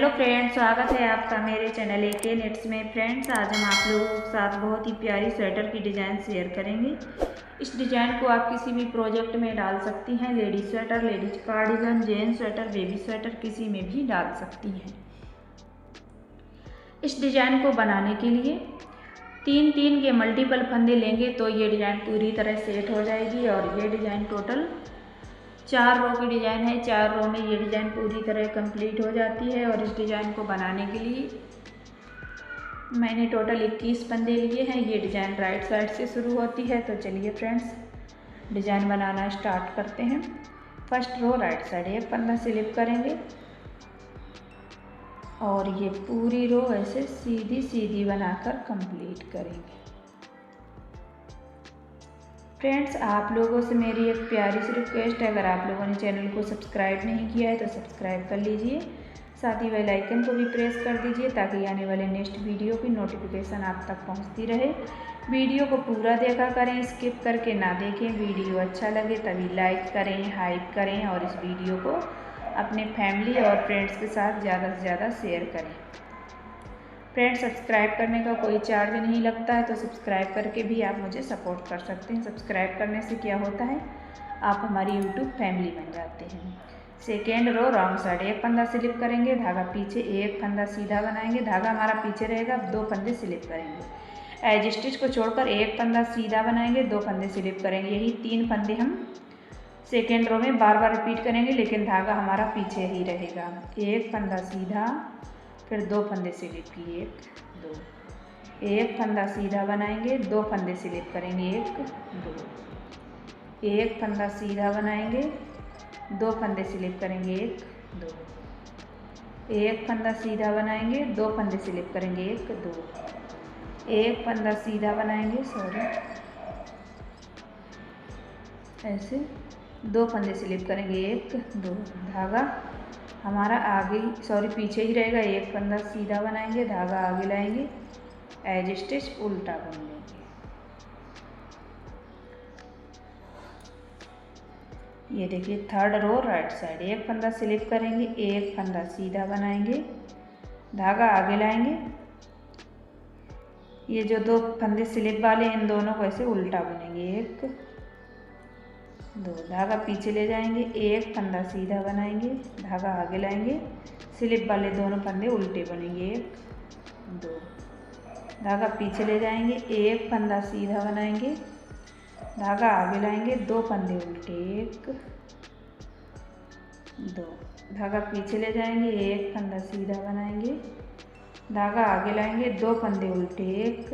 Hello friends, स्वागत है आपका मेरे चैनल AK Knits में। फ्रेंड्स, आज हम आप लोगों के साथ बहुत ही प्यारी स्वेटर की डिज़ाइन शेयर करेंगे। इस डिज़ाइन को आप किसी भी प्रोजेक्ट में डाल सकती हैं। Ladies sweater, ladies cardigan, gents sweater, baby sweater, किसी में भी डाल सकती हैं। इस डिज़ाइन को बनाने के लिए 3-3 के मल्टीपल फंदे लेंगे तो ये डिज़ाइन पूरी तरह सेट हो जाएगी। और ये डिज़ाइन टोटल 4 रो की डिज़ाइन है। 4 रो में ये डिज़ाइन पूरी तरह कंप्लीट हो जाती है। और इस डिज़ाइन को बनाने के लिए मैंने टोटल 21 फंदे लिए हैं। ये डिज़ाइन राइट साइड से शुरू होती है। तो चलिए फ्रेंड्स, डिज़ाइन बनाना स्टार्ट करते हैं। फर्स्ट रो राइट साइड एक फंदा स्लिप करेंगे और ये पूरी रो ऐसे सीधी सीधी बनाकर कंप्लीट करेंगे। फ्रेंड्स, आप लोगों से मेरी एक प्यारी सी रिक्वेस्ट है, अगर आप लोगों ने चैनल को सब्सक्राइब नहीं किया है तो सब्सक्राइब कर लीजिए। साथ ही बेल आइकन को भी प्रेस कर दीजिए ताकि आने वाले नेक्स्ट वीडियो की नोटिफिकेशन आप तक पहुंचती रहे। वीडियो को पूरा देखा करें, स्किप करके ना देखें। वीडियो अच्छा लगे तभी लाइक करें, हाइप करें और इस वीडियो को अपने फैमिली और फ्रेंड्स के साथ ज़्यादा से ज़्यादा शेयर करें। फ्रेंड्स, सब्सक्राइब करने का कोई चार्ज नहीं लगता है, तो सब्सक्राइब करके भी आप मुझे सपोर्ट कर सकते हैं। सब्सक्राइब करने से क्या होता है, आप हमारी यूट्यूब फैमिली बन जाते हैं। सेकेंड रो रॉन्ग साइड एक फंदा स्लिप करेंगे, धागा पीछे एक फंदा सीधा बनाएंगे। धागा हमारा पीछे रहेगा, 2 फंदे स्लिप करेंगे। एज स्टिच को छोड़कर एक फंदा सीधा बनाएंगे, 2 फंदे स्लिप करेंगे। यही 3 फंदे हम सेकेंड रो में बार बार रिपीट करेंगे, लेकिन धागा हमारा पीछे ही रहेगा। एक फंदा सीधा, फिर 2 फंदे स्लिप किए, 1 2, एक फंदा सीधा बनाएंगे, 2 फंदे स्लिप करेंगे, 1 2, एक फंदा सीधा बनाएंगे, 2 फंदे स्लिप करेंगे, 1 2, एक फंदा सीधा बनाएंगे, 2 फंदे स्लिप करेंगे, 1 2, एक फंदा सीधा बनाएंगे, ऐसे 2 फंदे स्लिप करेंगे, 1 2। धागा हमारा आगे पीछे ही रहेगा। एक फंदा सीधा बनाएंगे, धागा आगे लाएंगे, एज स्टिच उल्टा बुन लेंगे। ये देखिए थर्ड रो राइट साइड एक फंदा स्लिप करेंगे, एक फंदा सीधा बनाएंगे, धागा आगे लाएंगे। ये जो 2 फंदे स्लिप वाले इन दोनों को ऐसे उल्टा बुनेंगे, 1 2। धागा पीछे ले जाएंगे, एक फंदा सीधा बनाएंगे, धागा आगे लाएंगे, स्लिप वाले दोनों फंदे उल्टे बनेंगे, 1 2। धागा पीछे ले जाएंगे, एक फंदा सीधा बनाएंगे, धागा आगे लाएंगे, 2 फंदे उल्टे, 1 2। धागा पीछे ले जाएंगे, एक फंदा सीधा बनाएंगे, धागा आगे लाएंगे, 2 फंदे उल्टे, 1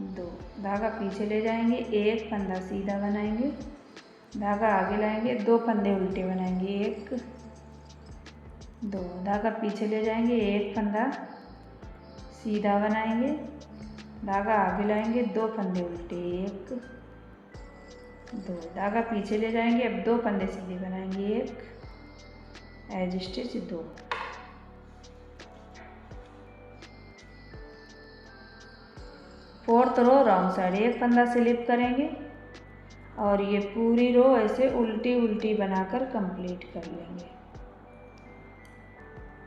2। धागा पीछे ले जाएंगे, एक फंदा सीधा बनाएंगे, धागा आगे लाएंगे, 2 फंदे उल्टे बनाएंगे, 1 2। धागा पीछे ले जाएंगे, एक फंदा सीधा बनाएंगे, धागा आगे लाएंगे, 2 फंदे उल्टे, 1 2। धागा पीछे ले जाएंगे, अब 2 फंदे सीधे बनाएंगे, 1 edge stitch 2। Fourth row wrong side एक फंदा स्लिप करेंगे और ये पूरी रो ऐसे उल्टी उल्टी बनाकर कंप्लीट कर लेंगे।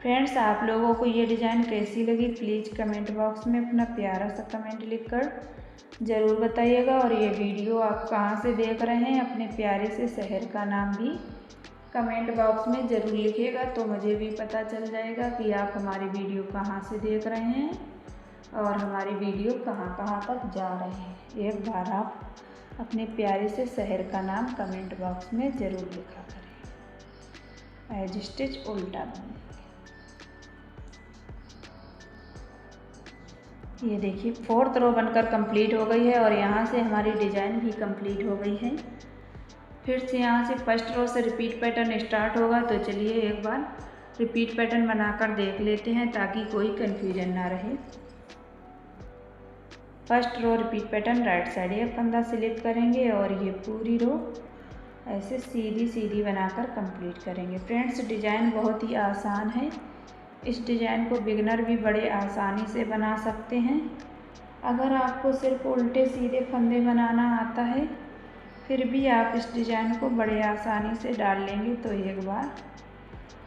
फ्रेंड्स, आप लोगों को ये डिज़ाइन कैसी लगी प्लीज़ कमेंट बॉक्स में अपना प्यारा सा कमेंट लिखकर ज़रूर बताइएगा। और ये वीडियो आप कहाँ से देख रहे हैं, अपने प्यारे से शहर का नाम भी कमेंट बॉक्स में ज़रूर लिखिएगा, तो मुझे भी पता चल जाएगा कि आप हमारी वीडियो कहाँ से देख रहे हैं और हमारी वीडियो कहाँ कहाँ तक जा रहे हैं। एक बार आप अपने प्यारे से शहर का नाम कमेंट बॉक्स में ज़रूर लिखा करें। एज स्टिच उल्टा बनेंगे। ये देखिए फोर्थ रो बनकर कंप्लीट हो गई है और यहाँ से हमारी डिज़ाइन भी कंप्लीट हो गई है। फिर से यहाँ से फर्स्ट रो से रिपीट पैटर्न स्टार्ट होगा, तो चलिए एक बार रिपीट पैटर्न बनाकर देख लेते हैं ताकि कोई कन्फ्यूजन ना रहे। First row repeat pattern right side एक फंदा स्लिप करेंगे और ये पूरी रो ऐसे सीधी सीधी बनाकर कंप्लीट करेंगे। फ्रेंड्स, डिज़ाइन बहुत ही आसान है। इस डिज़ाइन को बिगनर भी बड़े आसानी से बना सकते हैं। अगर आपको सिर्फ उल्टे सीधे फंदे बनाना आता है फिर भी आप इस डिज़ाइन को बड़े आसानी से डाल लेंगे। तो एक बार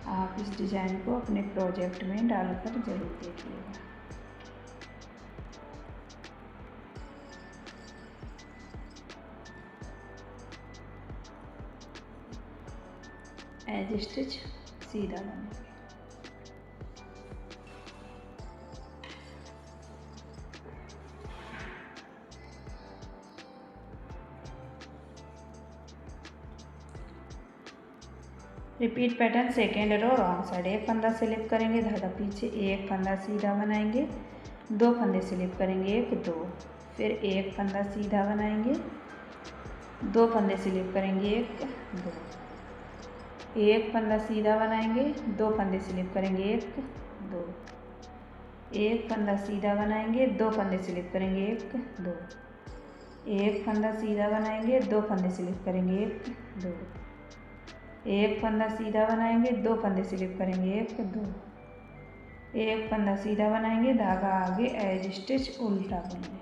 आप इस डिज़ाइन को अपने प्रोजेक्ट में डालकर ज़रूर देखिएगा। एज स्टिच सीधा बनेगा। Repeat pattern second row wrong side, एक फंदा स्लिप करेंगे, धागा पीछे, एक फंदा सीधा बनाएंगे, दो फंदे स्लिप करेंगे, एक दो, फिर एक फंदा सीधा बनाएंगे, दो फंदे स्लिप करेंगे, एक दो, एक फंदा सीधा बनाएंगे, दो फंदे स्लिप करेंगे, एक दो, एक फंदा सीधा बनाएंगे, दो फंदे स्लिप करेंगे, एक दो, एक फंदा सीधा बनाएंगे, दो फंदे स्लिप करेंगे, एक दो, एक फंदा सीधा बनाएंगे, दो फंदे स्लिप करेंगे, एक दो, एक फंदा सीधा बनाएंगे, धागा आगे एज स्टिच उल्टा बुनेंगे।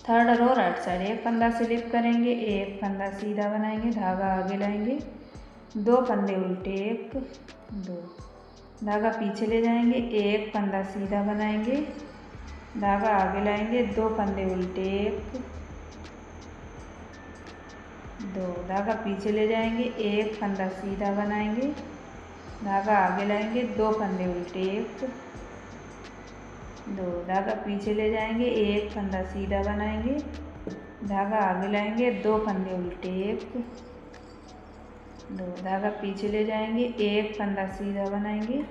थर्ड रो राइट साइड, एक फंदा स्लिप करेंगे, एक फंदा सीधा बनाएंगे, धागा आगे लाएंगे, दो फंदे उल्टे, एक दो, धागा पीछे ले जाएंगे, एक फंदा सीधा बनाएंगे, धागा आगे लाएंगे, दो फंदे उल्टे, एक दो, धागा पीछे ले जाएंगे, एक फंदा सीधा बनाएंगे, धागा आगे लाएंगे, दो फंदे उल्टे, एक दो, धागा पीछे ले जाएंगे, एक फंदा सीधा बनाएंगे, धागा आगे लाएंगे, दो फंदे उल्टे, एक दो, धागा पीछे ले जाएंगे, एक फंदा सीधा बनाएंगे,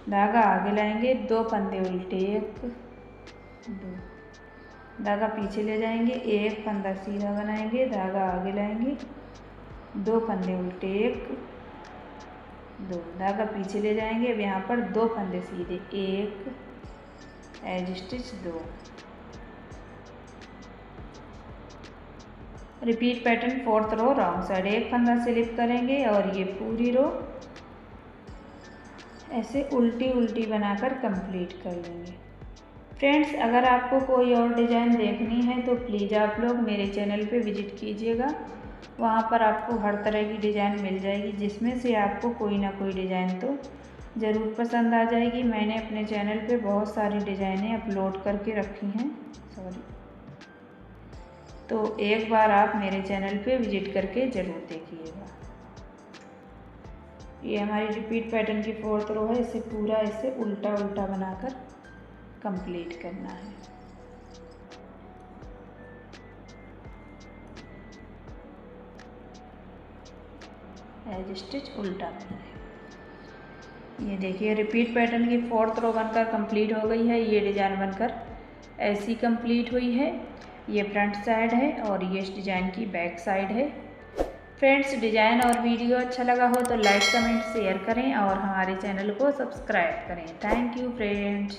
धागा आगे लाएंगे, दो फंदे उल्टे, एक दो, धागा पीछे ले जाएंगे, एक फंदा सीधा बनाएंगे, धागा आगे लाएंगे, दो फंदे उल्टे, एक दो, धागा पीछे ले जाएंगे, अब यहाँ पर दो फंदे सीधे, एक एज स्टिच दो। Repeat pattern fourth row wrong side, एक फंदा स्लिप करेंगे और ये पूरी रो ऐसे उल्टी उल्टी बनाकर कंप्लीट कर लेंगे। फ्रेंड्स, अगर आपको कोई और डिज़ाइन देखनी है तो प्लीज़ आप लोग मेरे चैनल पे विजिट कीजिएगा। वहाँ पर आपको हर तरह की डिज़ाइन मिल जाएगी, जिसमें से आपको कोई ना कोई डिज़ाइन तो ज़रूर पसंद आ जाएगी। मैंने अपने चैनल पे बहुत सारी डिज़ाइनें अपलोड करके रखी हैं, तो एक बार आप मेरे चैनल पे विजिट करके ज़रूर देखिएगा। ये हमारी रिपीट पैटर्न की फोर्थ रो है, इसे पूरा ऐसे उल्टा उल्टा बनाकर कंप्लीट करना है। एज स्टिच उल्टा करना है। ये देखिए रिपीट पैटर्न की फोर्थ रो बनकर कंप्लीट हो गई है। ये डिज़ाइन बनकर ऐसी कंप्लीट हुई है। ये फ्रंट साइड है और ये इस डिज़ाइन की बैक साइड है। फ्रेंड्स, डिज़ाइन और वीडियो अच्छा लगा हो तो लाइक कमेंट शेयर करें और हमारे चैनल को सब्सक्राइब करें। Thank you friends.